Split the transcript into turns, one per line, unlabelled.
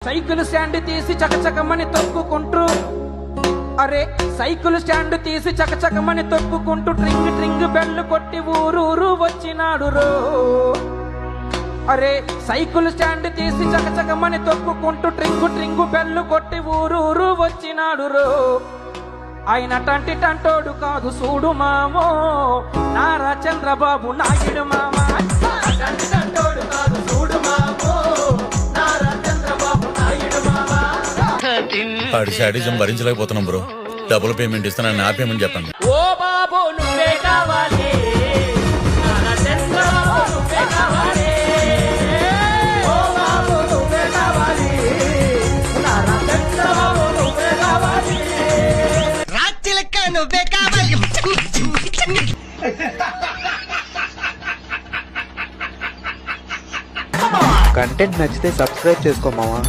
Cycle stand తీసి చకచకమని తొక్కుకుంటూ అరే cycle stand తీసి చకచకమని తొక్కుకుంటూ ట్రింగ్ ట్రింగ్ బెల్లు కొట్టి ఊరూరు వచ్చినాడు రో. అరే సైకిల్ స్టాండ్ తీసి చకచకమని తొక్కుకుంటూ ట్రింగు ట్రింగు బెల్లు కొట్టి ఊరూరు వచ్చినాడు రో. ఆయన టంటి టంటోడు కాదు చూడు మామో నారా చంద్రబాబు నాయుడు మామా. టంటి టంటోడు కాదు చూడు మామో నారా చంద్రబాబు నాయుడు మామా.
వాడి శాడిజం భరించలేకపోతున్నాం బ్రో. డబుల్ పేమెంట్ ఇస్తానని నా పేమెంట్ చెప్పండి.
ఓ బాబు నువ్వే కావాలి నారా చంద్రబాబు నువ్వే కావాలి. ఓ బాబు నువ్వే కావాలి నారా చంద్రబాబు నువ్వే కావాలి.
రాత్రిలక్క నువ్వే కావాలి.
కంటెంట్ నచ్చితే సబ్స్క్రైబ్ చేసుకో మావా.